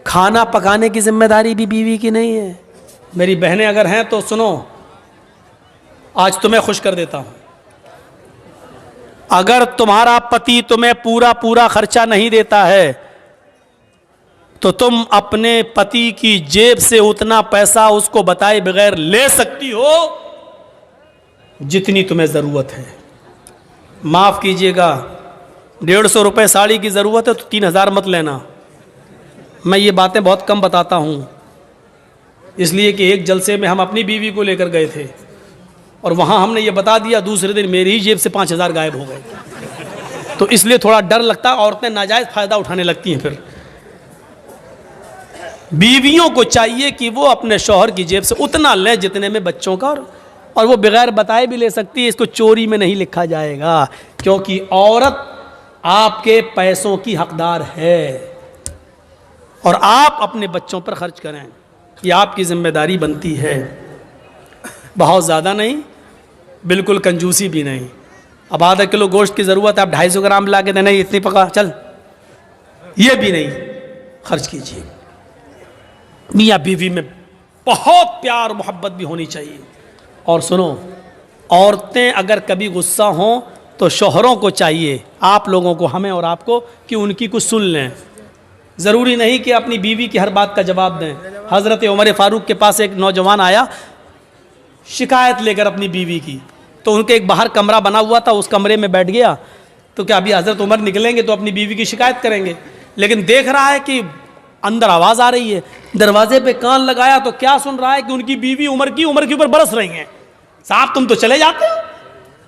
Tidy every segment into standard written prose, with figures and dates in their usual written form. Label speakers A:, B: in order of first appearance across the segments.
A: کھانا پکانے کی ذمہ داری بھی بیوی کی نہیں ہے؟ میری بہنیں اگر ہیں تو سنو، آج تمہیں خوش کر دیتا ہوں، اگر تمہارا پتی تمہیں پورا خرچہ نہیں دیتا ہے تو تم اپنے پتی کی جیب سے اتنا پیسہ اس کو بتائے بغیر لے سکتی ہو جتنی تمہیں ضرورت ہے۔ معاف کیجئے گا، 150 روپے ساڑی کی ضرورت ہے تو 3000 مت لینا۔ میں یہ باتیں بہت کم بتاتا ہوں، اس لیے کہ ایک جلسے میں ہم اپنی بیوی کو لے کر گئے تھے اور وہاں ہم نے یہ بتا دیا، دوسرے دن میری ہی جیب سے 5000 غائب ہو گئے، تو اس لیے تھوڑا ڈر لگتا ہے، عورتیں ناجائز فائدہ اٹھانے لگتی ہیں۔ پھر بیویوں کو چاہیے کہ وہ اپنے شوہر کی جیب سے اتنا لیں جتنے میں بچوں کا، اور وہ بغیر بتائے بھی لے سکتی ہے، اس کو چوری میں نہیں لکھا جائے گا، کیونکہ عورت آپ کے پیسوں کی حقدار ہے اور آپ اپنے بچوں پر خرچ کریں، یہ آپ کی ذمہ داری بنتی ہے۔ بہت زیادہ نہیں، بالکل کنجوسی بھی نہیں۔ اب آدھا کلو گوشت کی ضرورت ہے، آپ 250 گرام لا کے دینا، اتنی پکا چل، یہ بھی نہیں خرچ کیجیے۔ میاں بیوی میں بہت پیار محبت بھی ہونی چاہیے۔ اور سنو، عورتیں اگر کبھی غصہ ہوں تو شوہروں کو چاہیے، آپ لوگوں کو، ہمیں اور آپ کو، کہ ان کی کچھ سن لیں۔ ضروری نہیں کہ اپنی بیوی کی ہر بات کا جواب دیں۔ حضرت عمر فاروق کے پاس ایک نوجوان آیا شکایت لے کر اپنی بیوی کی، تو ان کے ایک باہر کمرہ بنا ہوا تھا، اس کمرے میں بیٹھ گیا تو کیا ابھی حضرت عمر نکلیں گے تو اپنی بیوی کی شکایت کریں گے، لیکن دیکھ رہا ہے کہ اندر آواز آ رہی ہے، دروازے پہ کان لگایا تو کیا سن رہا ہے کہ ان کی بیوی عمر کے اوپر برس رہی ہیں، صاحب تم تو چلے جاتے ہو،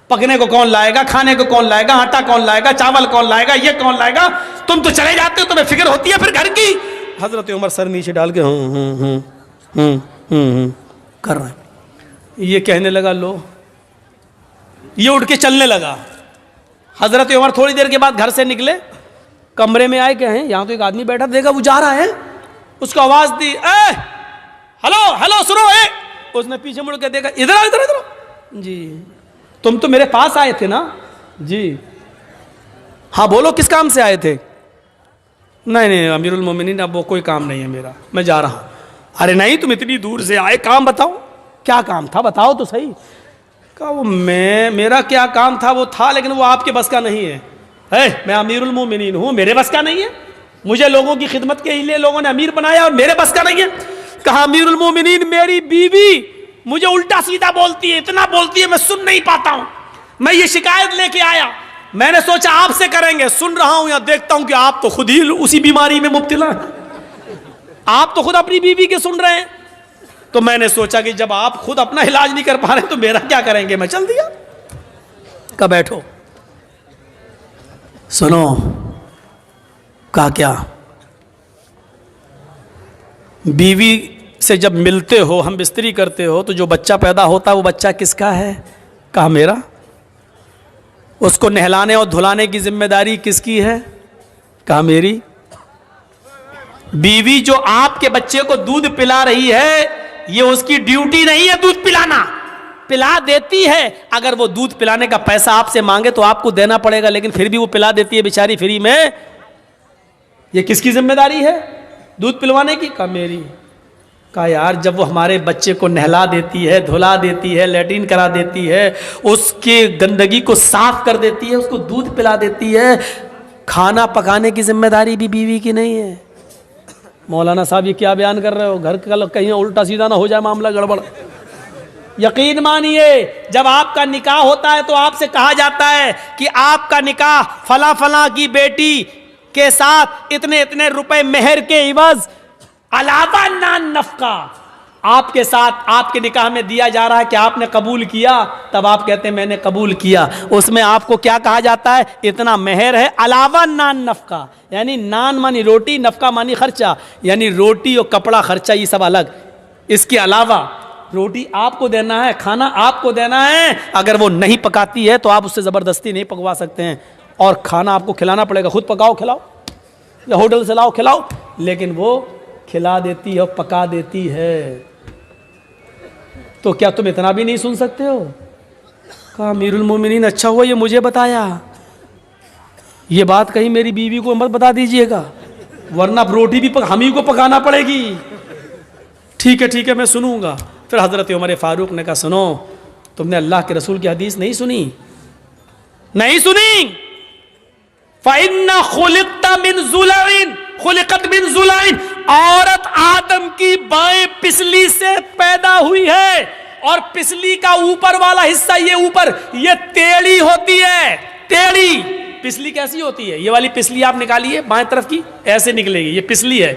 A: پکنے کو کون لائے گا، کھانے کو کون لائے گا، آٹا کون لائے گا، چاول کون لائے گا، یہ کون لائے گا، تم تو چلے جاتے ہو، تمہیں فکر ہوتی ہے پھر گھر کی۔ حضرت عمر سر نیچے ڈال کے کر رہے ہیں، یہ کہنے لگا لو، یہ اٹھ کے چلنے لگا۔ حضرت عمر تھوڑی دیر کے بعد گھر سے نکلے، کمرے میں آئے، کہیں یہاں تو ایک آدمی بیٹھا، دیکھا وہ جا رہا ہے، اس کو آواز دی، اے ہلو سنو، اے، اس نے پیچھے مڑ کے دیکھا، ادھر آؤ، جی تم تو میرے پاس آئے تھے نا؟ جی ہاں بولو کس کام سے آئے تھے؟ نہیں امیر المومنین اب وہ کوئی کام نہیں ہے میرا، میں جا رہا ہوں۔ ارے نہیں تم اتنی دور سے آئے، کام بتاؤ، کیا کام تھا بتاؤ تو صحیح۔ کہا وہ میرا کیا کام تھا وہ تھا، لیکن وہ آپ کے بس کا نہیں ہے۔ میں امیر المومنین ہوں، میرے بس کا نہیں ہے، مجھے لوگوں کی خدمت کے لیے لوگوں نے امیر بنایا اور میرے بس کا نہیں ہے۔ کہا امیر المومنین میری بیوی مجھے الٹا سیدھا بولتی ہے، اتنا بولتی ہے میں سن نہیں پاتا ہوں، میں یہ شکایت لے کے آیا، میں نے سوچا آپ سے کریں گے، سن رہا ہوں یا دیکھتا ہوں کہ آپ تو خود ہی اسی بیماری میں مبتلا ہیں، آپ تو خود اپنی بیوی کے سن رہے ہیں، تو میں نے سوچا کہ جب آپ خود اپنا علاج نہیں کر پا رہے تو میرا کیا کریں گے، میں چل دیا۔ کہا بیٹھو، سنو، کہا کیا؟ بیوی سے جب ملتے ہو، ہم بستری کرتے ہو، تو جو بچہ پیدا ہوتا ہے وہ بچہ کس کا ہے؟ کہا میرا۔ اس کو نہلانے اور دھلانے کی ذمہ داری کس کی ہے؟ کہا میری۔ بیوی جو آپ کے بچے کو دودھ پلا رہی ہے، یہ اس کی ڈیوٹی نہیں ہے دودھ پلانا، پلا دیتی ہے، اگر وہ دودھ پلانے کا پیسہ آپ سے مانگے تو آپ کو دینا پڑے گا، لیکن پھر بھی وہ پلا دیتی ہے بیچاری فری میں، یہ کس کی ذمہ داری ہے دودھ پلوانے کی؟ کہا میری۔ کہا یار جب وہ ہمارے بچے کو نہلا دیتی ہے، دھلا دیتی ہے، لیٹرین کرا دیتی ہے، اس کے گندگی کو صاف کر دیتی ہے، اس کو دودھ پلا دیتی ہے، کھانا پکانے کی ذمہ داری بھی بیوی کی نہیں ہے؟ مولانا صاحب یہ کیا بیان کر رہے ہو، گھر کا کہیں الٹا سیدھا نہ ہو جائے معاملہ گڑبڑ۔ یقین مانیے جب آپ کا نکاح ہوتا ہے تو آپ سے کہا جاتا ہے کہ آپ کا نکاح فلاں فلاں کی بیٹی کے ساتھ اتنے روپے مہر کے عوض علاوہ نان نفقہ آپ کے ساتھ آپ کے نکاح میں دیا جا رہا ہے، کہ آپ نے قبول کیا؟ تب آپ کہتے ہیں میں نے قبول کیا۔ اس میں آپ کو کیا کہا جاتا ہے؟ اتنا مہر ہے علاوہ نان نفقہ، یعنی نان مانی روٹی، نفقہ مانی خرچہ، یعنی روٹی اور کپڑا خرچہ یہ سب الگ، اس کے علاوہ روٹی آپ کو دینا ہے، کھانا آپ کو دینا ہے، اگر وہ نہیں پکاتی ہے تو آپ اس سے زبردستی نہیں پکوا سکتے ہیں، اور کھانا آپ کو کھلانا پڑے گا، خود پکاؤ کھلاؤ یا ہوٹل سے لاؤ کھلاؤ، لیکن وہ کھلا دیتی ہے اور پکا دیتی ہے۔ تو کیا تم اتنا بھی نہیں سن سکتے ہو؟ کہا امیر المومنین اچھا ہوا یہ مجھے بتایا، یہ بات کہیں میری بیوی کو مت بتا دیجئے گا، ورنہ روٹی بھی ہم ہی کو پکانا پڑے گی. ٹھیک ہے میں سنوں گا. پھر حضرت عمر فاروق نے کہا سنو, تم نے اللہ کے رسول کی حدیث نہیں سنی؟ نہیں سنی. فَإِنَّ خُلِقْتَ مِنْ ضُلَعٍ خُلِقَتْ مِنْ ضُلَعٍ, عورت آدم کی بائیں پسلی سے پیدا ہوئی ہے, اور پسلی کا اوپر والا حصہ یہ ٹیڑھی ہوتی ہے. ٹیڑھی پسلی کیسی ہوتی ہے؟ یہ والی پسلی آپ نکالیے بائیں طرف کی, ایسے نکلے گی, یہ پسلی ہے.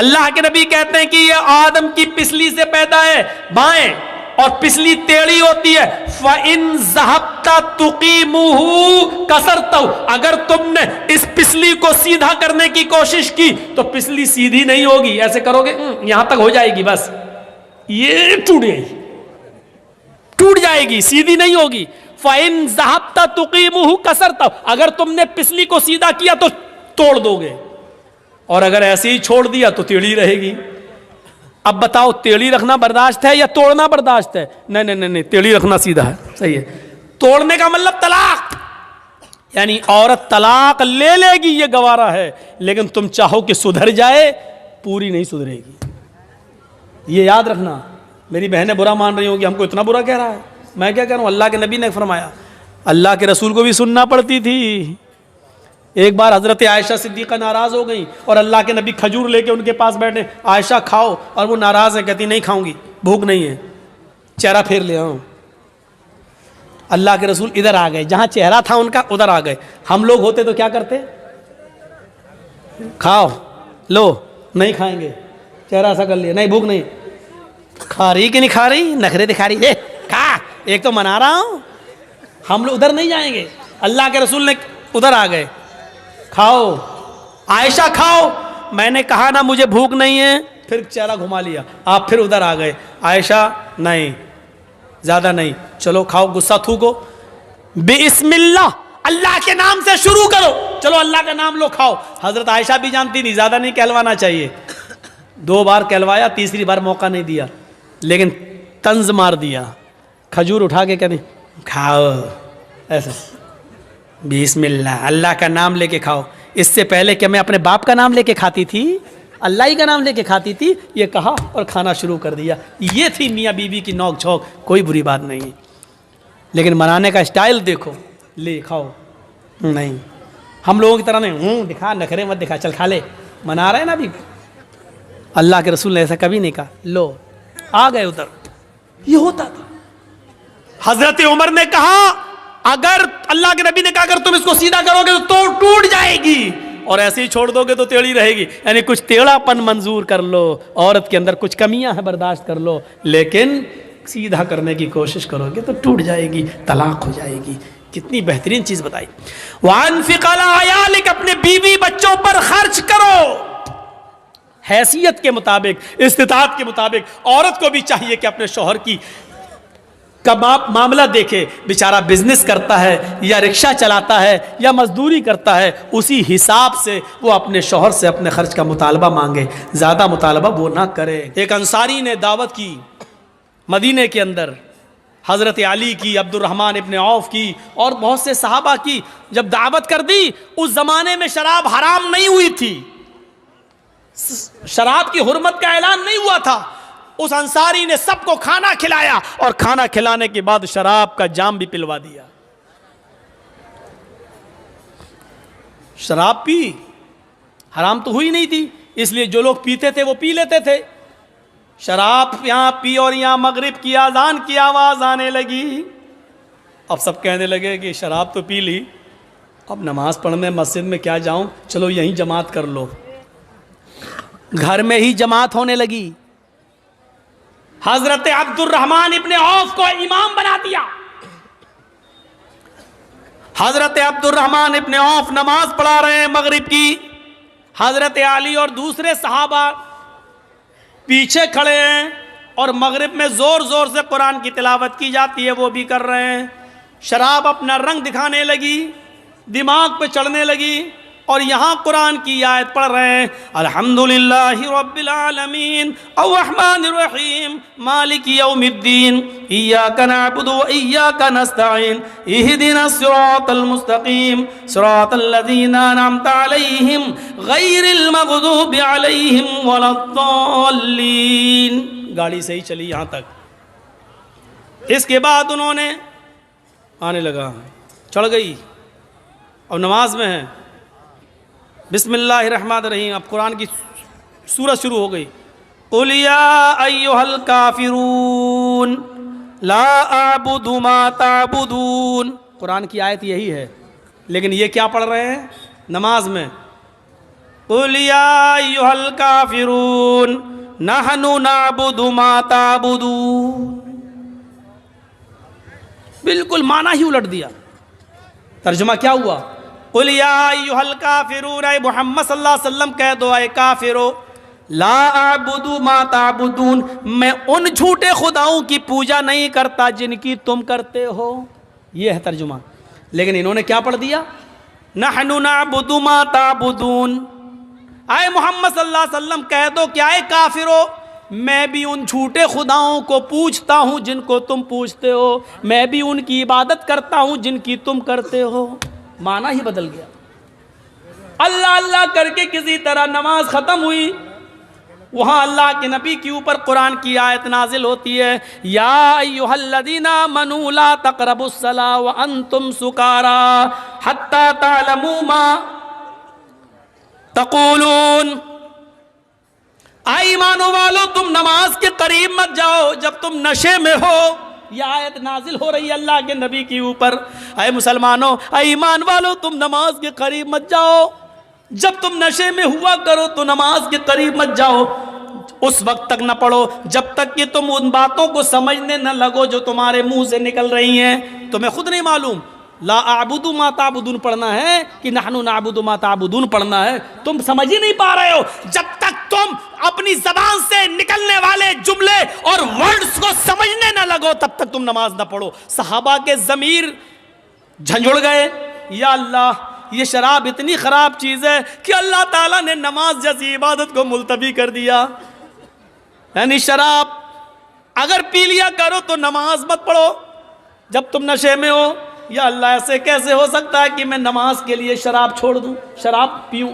A: اللہ کے نبی کہتے ہیں کہ یہ آدم کی پسلی سے پیدا ہے بائیں, اور پسلی ٹیڑھی ہوتی ہے. فَإِن ذَهَبْتَ تُقِيمُهُ كَسَرْتَهُ, اگر تم نے اس پسلی کو سیدھا کرنے کی کوشش کی تو پسلی سیدھی نہیں ہوگی. ایسے کرو گے یہاں تک ہو جائے گی, بس یہ ٹوٹ جائے گی, سیدھی نہیں ہوگی. فَإِن ذَهَبْتَ تُقِيمُهُ كَسَرْتَهُ, اگر تم نے پسلی کو سیدھا کیا تو توڑ دو گے, اور اگر ایسے ہی چھوڑ دیا تو ٹیڑھی رہے گی. اب بتاؤ ٹیڑھی رکھنا برداشت ہے یا توڑنا برداشت ہے؟ نہیں, ٹیڑھی رکھنا سیدھا ہے, صحیح ہے. توڑنے کا مطلب طلاق, یعنی عورت طلاق لے لے گی یہ گوارا ہے, لیکن تم چاہو کہ سدھر جائے, پوری نہیں سدھرے گی. یہ یاد رکھنا. میری بہنیں برا مان رہی ہوں کہ ہم کو اتنا برا کہہ رہا ہے. میں کیا کہہ رہا ہوں, اللہ کے نبی نے فرمایا. اللہ کے رسول کو بھی سننا پڑتی تھی. ایک بار حضرت عائشہ صدیقہ ناراض ہو گئی, اور اللہ کے نبی کھجور لے کے ان کے پاس بیٹھے. عائشہ کھاؤ, اور وہ ناراض ہے, کہتی نہیں کھاؤں گی, بھوک نہیں ہے. چہرہ پھیر لیا. اللہ کے رسول ادھر آ گئے, جہاں چہرہ تھا ان کا ادھر آ گئے. ہم لوگ ہوتے تو کیا کرتے؟ کھاؤ, لو, نہیں کھائیں گے, چہرہ ایسا کر لیا, نہیں بھوک نہیں. کھا رہی کہ نہیں کھا رہی, نخرے دکھا رہی ہے, کھا, ایک تو منا رہا ہوں. ہم لوگ ادھر نہیں جائیں گے. اللہ کے رسول نے ادھر آ گئے, کھاؤ عائشہ کھاؤ. میں نے کہا نا مجھے بھوک نہیں ہے, پھر چہرہ گھما لیا. آپ پھر ادھر آ گئے, عائشہ نہیں, زیادہ نہیں, چلو کھاؤ, غصہ تھوکو, بسم اللہ, اللہ کے نام سے شروع کرو, چلو اللہ کا نام لو, کھاؤ. حضرت عائشہ بھی جانتی نہیں, زیادہ نہیں کہلوانا چاہیے. 2 بار کہلوایا, تیسری بار موقع نہیں دیا, لیکن طنز مار دیا. کھجور اٹھا کے کہتے کھاؤ, ایسا بسم اللہ, اللہ کا نام لے کے کھاؤ. اس سے پہلے کہ میں اپنے باپ کا نام لے کے کھاتی تھی, اللہ ہی کا نام لے کے کھاتی تھی, یہ کہا اور کھانا شروع کر دیا. یہ تھی میاں بیوی کی نوک جھوک, کوئی بری بات نہیں. لیکن منانے کا اسٹائل دیکھو, لے کھاؤ, نہیں. ہم لوگوں کی طرح نہیں, دکھا, نخرے مت دکھا, چل کھا لے, منا رہے ہیں نا بھی. اللہ کے رسول نے ایسا کبھی نہیں کہا, لو, آ گئے ادھر. یہ ہوتا تھا. حضرت عمر نے کہا, اگر اللہ کے نبی نے کہا اگر تم اس کو سیدھا کرو گے تو ٹوٹ جائے گی, اور ایسے ہی چھوڑ دو گے تو ٹیڑھی رہے گی. یعنی کچھ ٹیڑھا پن منظور کر لو, عورت کے اندر کچھ کمیاں ہیں برداشت کر لو, لیکن سیدھا کرنے کی کوشش کرو گے تو ٹوٹ جائے گی, طلاق ہو جائے گی. کتنی بہترین چیز بتائی. وَأَنفِقْ عَلَىٰ عَيَالِكَ, اپنے بیوی بچوں پر خرچ کرو, حیثیت کے مطابق, استطاعت کے مطابق. عورت کو بھی چاہیے کہ اپنے شوہر کی معاملہ دیکھے, بیچارہ بزنس کرتا ہے یا رکشہ چلاتا ہے یا مزدوری کرتا ہے, اسی حساب سے وہ اپنے شوہر سے اپنے خرچ کا مطالبہ مانگے, زیادہ مطالبہ وہ نہ کرے. ایک انصاری نے دعوت کی مدینے کے اندر, حضرت علی کی, عبد الرحمن ابن عوف کی, اور بہت سے صحابہ کی. جب دعوت کر دی, اس زمانے میں شراب حرام نہیں ہوئی تھی, شراب کی حرمت کا اعلان نہیں ہوا تھا. اس انصاری نے سب کو کھانا کھلایا, اور کھانا کھلانے کے بعد شراب کا جام بھی پلوا دیا. شراب پی, حرام تو ہوئی نہیں تھی, اس لیے جو لوگ پیتے تھے وہ پی لیتے تھے. شراب یہاں پی, اور یہاں مغرب کی اذان کی آواز آنے لگی. اب سب کہنے لگے کہ شراب تو پی لی, اب نماز پڑھنے مسجد میں کیا جاؤں, چلو یہیں جماعت کر لو. گھر میں ہی جماعت ہونے لگی. حضرت عبد الرحمن ابن عوف کو امام بنا دیا. حضرت عبد الرحمن ابن عوف نماز پڑھا رہے ہیں مغرب کی, حضرت علی اور دوسرے صحابہ پیچھے کھڑے ہیں, اور مغرب میں زور زور سے قرآن کی تلاوت کی جاتی ہے, وہ بھی کر رہے ہیں. شراب اپنا رنگ دکھانے لگی, دماغ پہ چڑھنے لگی. اور یہاں قرآن کی آیت پڑھ رہے ہیں الحمدللہ رب العالمین الرحمن الرحیم مالک یوم الدین ایاک نعبد و ایاک نستعین اہدنا الصراط المستقیم صراط الذین انعمت علیہم غیر المغضوب علیہم ولا الضالین. گاڑی صحیح چلی یہاں تک. اس کے بعد انہوں نے آنے لگا, چڑھ گئی, اور نماز میں ہے. بسم اللہ الرحمن الرحیم, اب قرآن کی سورت شروع ہو گئی. قُلْ يَا أَيُّهَا الْكَافِرُونَ لَا أَعْبُدُ مَا تَعْبُدُونَ. قرآن کی آیت یہی ہے, لیکن یہ کیا پڑھ رہے ہیں نماز میں؟ قُلْ يَا أَيُّهَا الْكَافِرُونَ نَحْنُ نَعْبُدُ مَا تَعْبُدُونَ. بالکل معنی ہی الٹ دیا. ترجمہ کیا ہوا؟ قُلْ يَا أَيُّهَا الْكَافِرُونَ, اے محمد صلی اللہ علیہ وسلم کہہ دو اے کافرو, لا اعبد ما تعبدون, میں ان جھوٹے خداؤں کی پوجا نہیں کرتا جن کی تم کرتے ہو. یہ ہے ترجمہ. لیکن انہوں نے کیا پڑھ دیا؟ نحن نعبد ما تعبدون. اے محمد صلی اللہ علیہ وسلم کہہ دو کہ اے کافرو, میں بھی ان جھوٹے خداؤں کو پوجتا ہوں جن کو تم پوجتے ہو, میں بھی ان کی عبادت کرتا ہوں جن کی تم کرتے ہو. معنی ہی بدل گیا. اللہ اللہ کر کے کسی طرح نماز ختم ہوئی. وہاں اللہ کے نبی کے اوپر قرآن کی آیت نازل ہوتی ہے, یا ایھا الذین آمنوا لا تقربوا الصلاۃ وانتم سکارا حتی تعلموا ما تقولون. اے ایمانو والو, تم نماز کے قریب مت جاؤ جب تم نشے میں ہو. یہ آیت نازل ہو رہی ہے اللہ کے نبی کے اوپر. اے مسلمانوں, اے ایمان والو, تم نماز کے قریب مت جاؤ جب تم نشے میں ہوا کرو. تو نماز کے قریب مت جاؤ, اس وقت تک نہ پڑھو جب تک کہ تم ان باتوں کو سمجھنے نہ لگو جو تمہارے منہ سے نکل رہی ہیں. تمہیں خود نہیں معلوم لا اعبد ما تعبدون پڑھنا ہے کہ نحن نعبد ما تعبدون پڑھنا ہے. تم سمجھ ہی نہیں پا رہے ہو. جب تک تم اپنی زبان سے نکلنے والے جملے اور ورڈز کو سمجھنے نہ لگو تب تک تم نماز نہ پڑھو. صحابہ کے ضمیر جھنجھڑ گئے, یا اللہ یہ شراب اتنی خراب چیز ہے کہ اللہ تعالیٰ نے نماز جیسی عبادت کو ملتوی کر دیا. یعنی شراب اگر پی لیا کرو تو نماز مت پڑھو جب تم نشے میں ہو. یا اللہ ایسے کیسے ہو سکتا ہے کہ میں نماز کے لیے شراب چھوڑ دوں, شراب پیوں,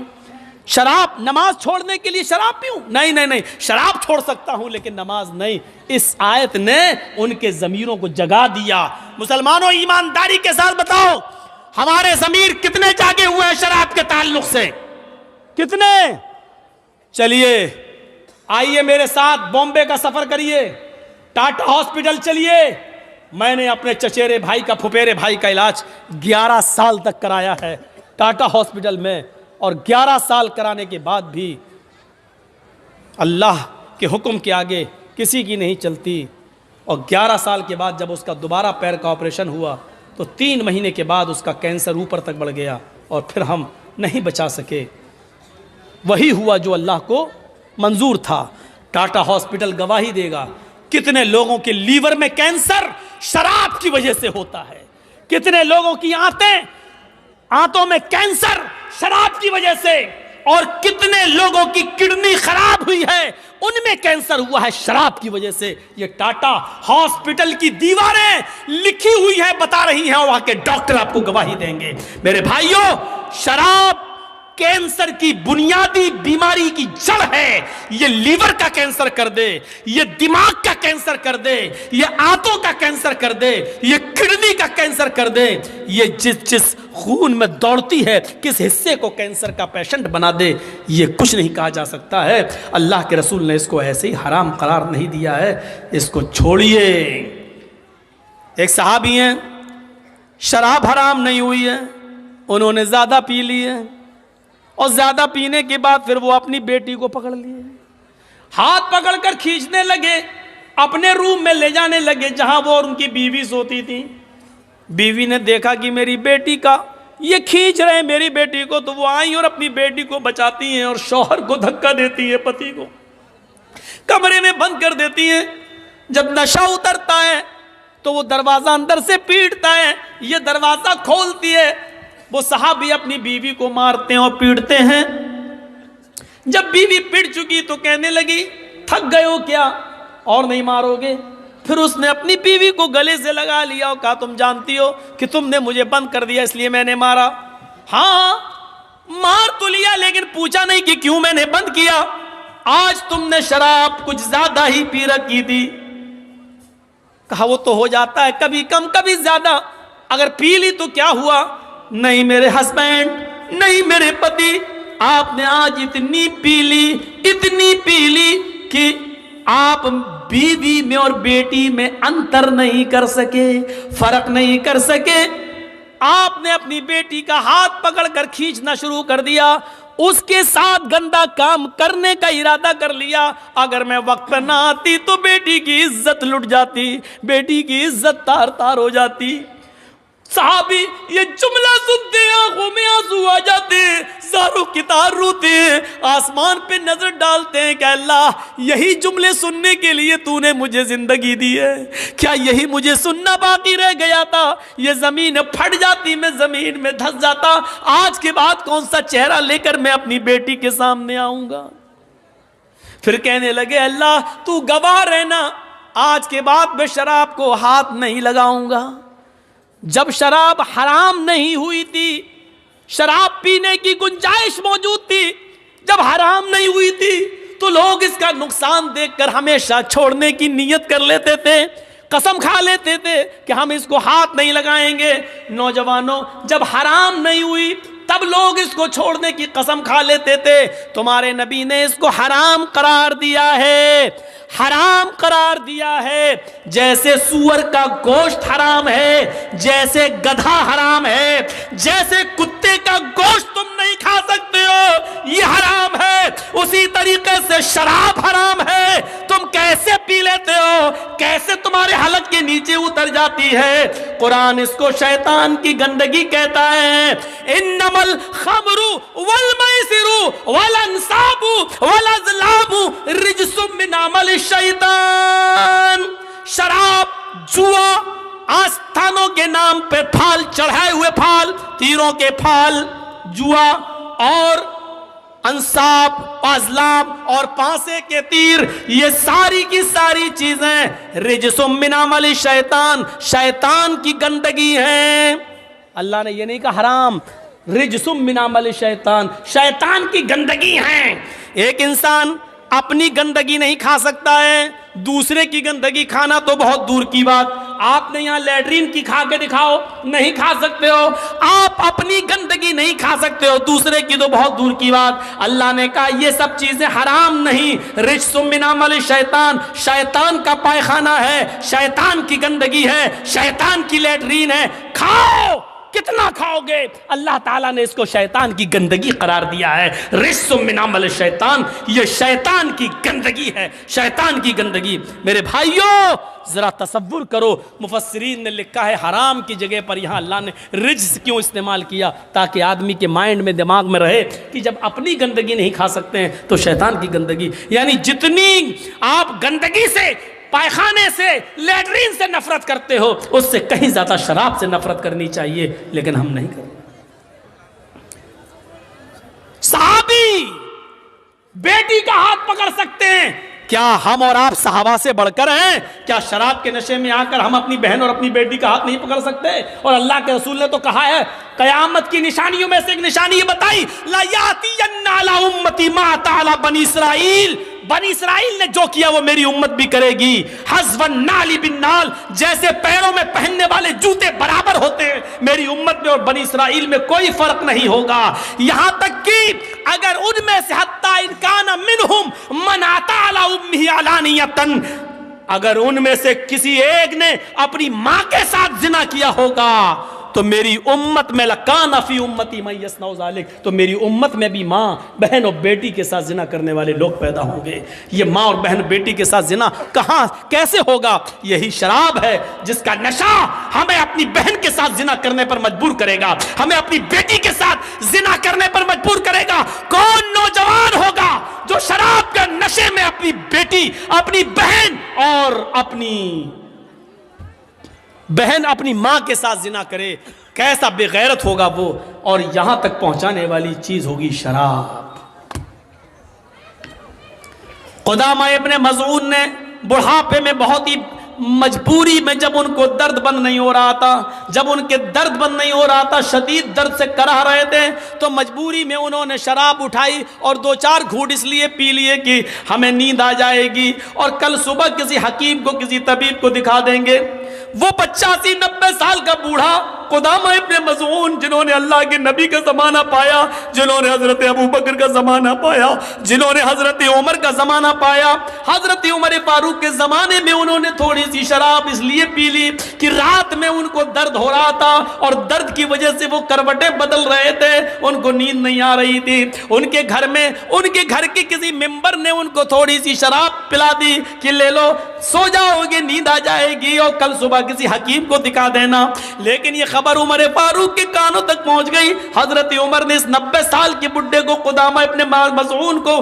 A: شراب نماز چھوڑنے کے لیے شراب پیوں؟ نہیں نہیں نہیں, شراب چھوڑ سکتا ہوں لیکن نماز نہیں. اس آیت نے ان کے ضمیروں کو جگا دیا. مسلمانوں, ایمانداری کے ساتھ بتاؤ ہمارے ضمیر کتنے جاگے ہوئے ہیں شراب کے تعلق سے؟ کتنے؟ چلیے آئیے میرے ساتھ بامبے کا سفر کریے, ٹاٹا ہاسپٹل چلیے. میں نے اپنے چچیرے بھائی کا, پھپھیرے بھائی کا علاج 11 سال تک کرایا ہے ٹاٹا ہاسپٹل میں, اور 11 سال کرانے کے بعد بھی اللہ کے حکم کے آگے کسی کی نہیں چلتی. اور 11 سال کے بعد جب اس کا دوبارہ پیر کا آپریشن ہوا تو 3 مہینے کے بعد اس کا کینسر اوپر تک بڑھ گیا, اور پھر ہم نہیں بچا سکے. وہی ہوا جو اللہ کو منظور تھا. ٹاٹا ہاسپٹل گواہی دے گا کتنے لوگوں کے لیور میں کینسر شراب کی وجہ سے ہوتا ہے, کتنے لوگوں کی آنتوں میں کینسر شراب کی وجہ سے, اور کتنے لوگوں کی کڈنی خراب ہوئی ہے ان میں کینسر ہوا ہے شراب کی وجہ سے. یہ ٹاٹا ہاسپٹل کی دیواریں لکھی ہوئی ہیں, بتا رہی ہیں, اور وہاں کے ڈاکٹر آپ کو گواہی دیں گے. میرے بھائیوں, شراب کینسر کی بنیادی بیماری کی جڑ ہے. یہ لیور کا کینسر کر دے, یہ دماغ کا کینسر کر دے, یہ آنتوں کا کینسر کر دے, یہ کڈنی کا کینسر کر دے. یہ جس خون میں دوڑتی ہے کس حصے کو کینسر کا پیشنٹ بنا دے, یہ کچھ نہیں کہا جا سکتا ہے. اللہ کے رسول نے اس کو ایسے ہی حرام قرار نہیں دیا ہے, اس کو چھوڑیے. ایک صحابی ہیں, شراب حرام نہیں ہوئی ہے, انہوں نے زیادہ پی لی ہے, اور زیادہ پینے کے بعد پھر وہ اپنی بیٹی کو پکڑ لیے, ہاتھ پکڑ کر کھینچنے لگے, اپنے روم میں لے جانے لگے جہاں وہ اور ان کی بیوی سوتی تھی. بیوی نے دیکھا کہ میری بیٹی کا یہ کھینچ رہے ہیں میری بیٹی کو, تو وہ آئیں اور اپنی بیٹی کو بچاتی ہیں, اور شوہر کو دھکا دیتی ہے, پتی کو کمرے میں بند کر دیتی ہیں. جب نشہ اترتا ہے تو وہ دروازہ اندر سے پیٹتا ہے, یہ دروازہ کھولتی ہے, وہ صحابی اپنی بیوی کو مارتے ہیں اور پیٹتے ہیں. جب بیوی پٹ چکی تو کہنے لگی تھک گئے ہو کیا اور نہیں مارو گے؟ پھر اس نے اپنی بیوی کو گلے سے لگا لیا اور کہا تم جانتی ہو کہ تم نے مجھے بند کر دیا اس لیے میں نے مارا. ہاں مار تو لیا لیکن پوچھا نہیں کہ کیوں میں نے بند کیا. آج تم نے شراب کچھ زیادہ ہی پی رکھی تھی. کہا وہ تو ہو جاتا ہے کبھی کم کبھی زیادہ, اگر پی لی تو کیا ہوا؟ نہیں میرے ہسبینڈ, نہیں میرے پتی, آپ نے آج اتنی پی لی کہ آپ بیوی میں اور بیٹی میں انتر نہیں کر سکے, فرق نہیں کر سکے. آپ نے اپنی بیٹی کا ہاتھ پکڑ کر کھینچنا شروع کر دیا, اس کے ساتھ گندا کام کرنے کا ارادہ کر لیا. اگر میں وقت پر نہ آتی تو بیٹی کی عزت لٹ جاتی, بیٹی کی عزت تار تار ہو جاتی. صحابی یہ جملہ سنتے آنکھوں میں آنسو آ جاتے ہیں, زاروں کی تار روتے ہیں, آسمان پہ نظر ڈالتے ہیں کہ اللہ یہی جملے سننے کے لیے تو نے مجھے زندگی دی ہے, کیا یہی مجھے سننا باقی رہ گیا تھا؟ یہ زمین پھٹ جاتی, میں زمین میں دھس جاتا. آج کے بعد کون سا چہرہ لے کر میں اپنی بیٹی کے سامنے آؤں گا؟ پھر کہنے لگے اللہ تو گواہ رہنا, آج کے بعد میں شراب کو ہاتھ نہیں لگاؤں گا. جب شراب حرام نہیں ہوئی تھی, شراب پینے کی گنجائش موجود تھی, جب حرام نہیں ہوئی تھی تو لوگ اس کا نقصان دیکھ کر ہمیشہ چھوڑنے کی نیت کر لیتے تھے, قسم کھا لیتے تھے کہ ہم اس کو ہاتھ نہیں لگائیں گے. نوجوانوں جب حرام نہیں ہوئی تب لوگ اس کو چھوڑنے کی قسم کھا لیتے تھے. تمہارے نبی نے اس کو حرام قرار دیا ہے, حرام قرار دیا ہے. جیسے سور کا گوشت حرام ہے, جیسے گدھا حرام ہے, جیسے کتے کا گوشت تم نہیں کھا سکتے ہو یہ حرام ہے, اسی طریقے سے شراب حرام ہے. تم کیسے پی لیتے ہو, کیسے تمہارے حلق کے نیچے اتر جاتی ہے؟ قرآن اس کو شیطان کی گندگی کہتا ہے. انما الخمر والمیسر والانصاب والازلام رجس من عمل الشیطان. شراب, جوا, آستانوں کے نام پہ پھال چڑھائے ہوئے پھال, تیروں کے پھال, جوا اور انصاب, ازلام اور پانسے کے تیر, یہ ساری کی ساری چیزیں رجس من عمل الشیطان, شیطان کی گندگی ہیں. اللہ نے یہ نہیں کہا حرام, رجس من عمل الشیطان, شیطان کی گندگی ہیں. ایک انسان اپنی گندگی نہیں کھا سکتا ہے, دوسرے کی گندگی کھانا تو بہت دور کی بات. آپ نے یہاں لیٹرین کی کھا کے دکھاؤ, نہیں کھا سکتے ہو. آپ اپنی گندگی نہیں کھا سکتے ہو, دوسرے کی تو بہت دور کی بات. اللہ نے کہا یہ سب چیزیں حرام نہیں, رجس من عمل الشیطان, شیطان کا پائخانہ ہے, شیطان کی گندگی ہے, شیطان کی لیٹرین ہے. کھاؤ, کتنا کھاؤ گے؟ اللہ تعالیٰ نے اس کو شیطان کی گندگی قرار دیا ہے. رجس من عمل الشیطان, یہ شیطان کی گندگی ہے, شیطان کی گندگی. میرے بھائیوں ذرا تصور کرو, مفسرین نے لکھا ہے حرام کی جگہ پر یہاں اللہ نے رجس کیوں استعمال کیا, تاکہ آدمی کے مائنڈ میں, دماغ میں رہے کہ جب اپنی گندگی نہیں کھا سکتے ہیں تو شیطان کی گندگی. یعنی جتنی آپ گندگی سے, پائخانے سے, لیٹرین سے نفرت کرتے ہو, اس سے کہیں زیادہ شراب سے نفرت کرنی چاہیے, لیکن ہم نہیں کرتے. صحابی بیٹی کا ہاتھ پکڑ سکتے ہیں, کیا ہم اور آپ صحابہ سے بڑھ کر ہیں؟ کیا شراب کے نشے میں آ کر ہم اپنی بہن اور اپنی بیٹی کا ہاتھ نہیں پکڑ سکتے؟ اور اللہ کے رسول نے تو کہا ہے, قیامت کی نشانیوں میں سے ایک نشانی یہ بتائی, لا یاتین علی امتی ما اتى علی بنی اسرائیل, بنی اسرائیل نے جو کیا وہ میری امت بھی کرے گی. حذو النعل بالنعل, جیسے پیروں میں پہننے والے جوتے برابر ہوتے ہیں, میری امت میں اور بنی اسرائیل میں کوئی فرق نہیں ہوگا. یہاں تک کہ اگر ان میں سے حتی ان کان منہم من اتی علی امہ علانیۃ, اگر ان میں سے کسی ایک نے اپنی ماں کے ساتھ زنا کیا ہوگا تو میری امت میں لکان فی امتی من یصنع ذلک, تو میری امت میں بھی ماں, بہن اور بیٹی کے ساتھ زنا کرنے والے لوگ پیدا ہوں گے. یہ ماں اور بہن بیٹی کے ساتھ زنا کہاں کیسے ہوگا؟ یہی شراب ہے جس کا نشہ ہمیں اپنی بہن کے ساتھ زنا کرنے پر مجبور کرے گا, ہمیں اپنی بیٹی کے ساتھ زنا کرنے پر مجبور کرے گا. کون نوجوان ہوگا جو شراب کے نشے میں اپنی بیٹی, اپنی بہن اور اپنی ماں کے ساتھ زنا کرے؟ کیسا بے غیرت ہوگا وہ، اور یہاں تک پہنچانے والی چیز ہوگی شراب۔ قدامہ ابن مظعون نے بڑھاپے میں بہت ہی مجبوری میں، جب ان کو درد بند نہیں ہو رہا تھا، جب ان کے درد بند نہیں ہو رہا تھا، شدید درد سے کرہ رہے تھے، تو مجبوری میں انہوں نے شراب اٹھائی اور 2-4 گھونٹ اس لیے پی لیے کہ ہمیں نیند آ جائے گی اور کل صبح کسی حکیم کو، کسی طبیب کو دکھا دیں گے۔ وہ 85-90 سال کا بوڑھا قدامہ ابن مظعون، جنہوں نے اللہ کے نبی کا زمانہ پایا، جنہوں نے حضرت ابوبکر کا زمانہ پایا، جنہوں نے حضرت عمر کا زمانہ پایا، حضرت عمر فاروق کے زمانے میں انہوں نے تھوڑی سی شراب اس لیے پی لی کہ رات میں ان کو درد ہو رہا تھا اور درد کی وجہ سے وہ کروٹیں بدل رہے تھے، ان کو نیند نہیں آ رہی تھی۔ ان کے گھر میں، ان کے گھر کے کسی ممبر نے ان کو تھوڑی سی شراب پلا دی کہ لے لو، سو جاؤ گے، نیند آ جائے گی اور کل صبح کسی حکیم کو دکھا دینا۔ لیکن یہ خبر عمر فاروق کے کانوں تک پہنچ گئی۔ حضرت عمر نے اس 90 سال کے بڈھے کو، قدامہ ابن مظعون کو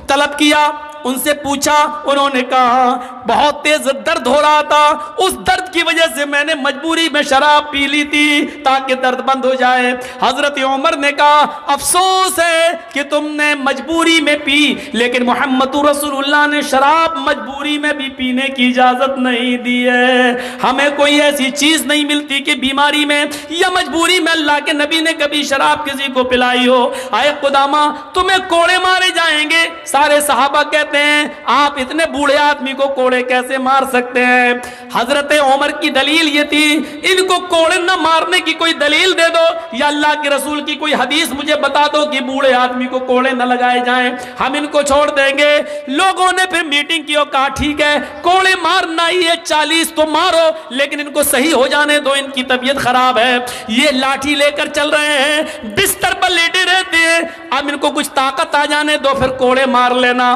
A: طلب کیا، ان سے پوچھا، انہوں نے کہا بہت تیز درد ہو رہا تھا، اس درد کی وجہ سے میں نے مجبوری میں شراب پی لی تھی تاکہ درد بند ہو جائے۔ حضرت عمر نے کہا افسوس ہے کہ تم نے مجبوری میں پی، لیکن محمد رسول اللہ نے شراب مجبوری میں بھی پینے کی اجازت نہیں دی ہے۔ ہمیں کوئی ایسی چیز نہیں ملتی کہ بیماری میں یا مجبوری میں اللہ کے نبی نے کبھی شراب کسی کو پلائی ہو۔ آئے قدامہ تمہیں کوڑے مارے جائیں گے۔ سارے صحابہ کہتے ہیں آپ اتنے بوڑھے آدمی کو کوڑے کیسے مار سکتے ہیں؟ حضرت عمر کی دلیل یہ تھی، ان کو کوڑے نہ مارنے کی کوئی دلیل دے دو یا اللہ کے رسول کی کوئی حدیث مجھے بتا دو کہ بوڑھے آدمی کو کوڑے نہ لگائے جائیں، ہم ان کو چھوڑ دیں گے۔ لوگوں نے پھر میٹنگ کی اور کہا ٹھیک ہے کوڑے مارنا ہی ہے، 40 تو مارو، لیکن ان کو صحیح ہو جانے دو، ان کی طبیعت خراب ہے، یہ لاٹھی لے کر چل رہے ہیں، بستر پر لیٹے رہتے ہیں، اب ان کو کچھ طاقت آ جانے دو پھر کوڑے مار لینا۔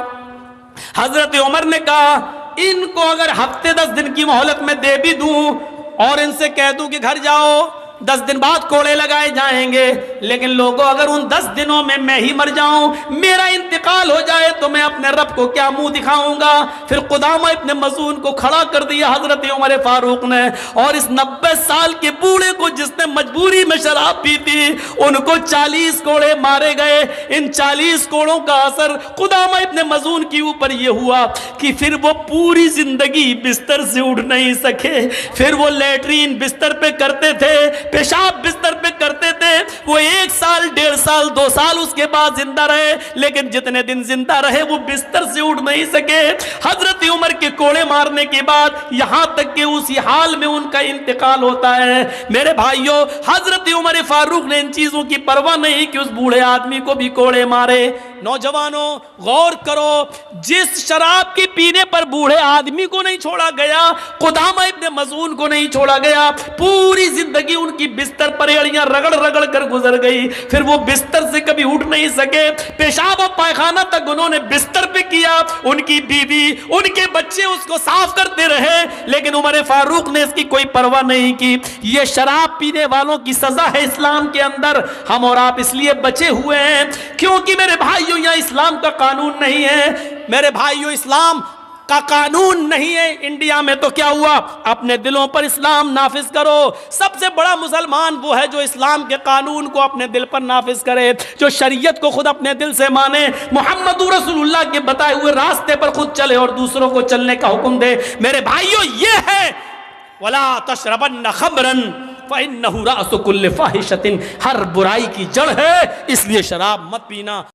A: حضرت عمر نے کہا ان کو اگر ہفتے 10 دن کی مہلت میں دے بھی دوں اور ان سے کہہ دوں کہ گھر جاؤ 10 دن بعد کوڑے لگائے جائیں گے، لیکن لوگوں اگر ان 10 دنوں میں ہی مر جاؤں، میرا انتقال ہو جائے تو میں اپنے رب کو کیا منہ دکھاؤں گا؟ پھر قدامہ ابن مظعون کو کھڑا کر دیا حضرت عمر فاروق نے، اور اس 90 سال کے بوڑھے کو جس نے مجبوری میں شراب پی تھی ان کو 40 کوڑے مارے گئے۔ ان 40 کوڑوں کا اثر قدامہ ابن مظعون کے اوپر یہ ہوا کہ پھر وہ پوری زندگی بستر سے اٹھ نہیں سکے، پھر وہ لیٹرین بستر پہ کرتے تھے، پیشاب بستر پہ کرتے تھے، وہ 1 سال 1.5 سال 2 سال اس کے بعد زندہ رہے، لیکن جتنے دن زندہ رہے وہ بستر سے اٹھ نہیں سکے۔ حضرت عمر کے کوڑے مارنے کے بعد یہاں تک کہ اسی حال میں ان کا انتقال ہوتا ہے۔ میرے بھائیوں، حضرت عمر فاروق نے ان چیزوں کی پرواہ نہیں کہ اس بوڑھے آدمی کو بھی کوڑے مارے۔ نوجوانوں غور کرو، جس شراب کے پینے پر بوڑھے آدمی کو نہیں چھوڑا گیا، قدامہ ابن مظعون کو نہیں چھوڑا گیا، پوری زندگی ان کی بستر پر ایڑیاں رگڑ رگڑ کر گزر گئی، پھر وہ بستر سے کبھی اٹھ نہیں سکے، پیشاب اور پائخانہ تک انہوں نے بستر پہ کیا، ان کی بیوی ان کے بچے اس کو صاف کرتے رہے، لیکن عمر فاروق نے اس کی کوئی پرواہ نہیں کی۔ یہ شراب پینے والوں کی سزا ہے اسلام کے اندر، ہم اور آپ اس لیے بچے ہوئے ہیں کیونکہ میرے بھائیوں یہاں اسلام کا قانون نہیں ہے۔ میرے بھائیوں اسلام کا قانون نہیں ہے انڈیا میں، تو کیا ہوا؟ اپنے دلوں پر اسلام نافذ کرو۔ سب سے بڑا مسلمان وہ ہے جو اسلام کے قانون کو اپنے دل پر نافذ کرے، جو شریعت کو خود اپنے دل سے مانے، محمد رسول اللہ کے بتائے ہوئے راستے پر خود چلے اور دوسروں کو چلنے کا حکم دے۔ میرے بھائیوں یہ ہے وَلَا تَشْرَبَنَّ خَمْرًا فَإِنَّهُ رَأْسُ كُلِّ فَاحِشَةٍ، ہر برائی کی جڑ ہے، اس لیے شراب مت پینا۔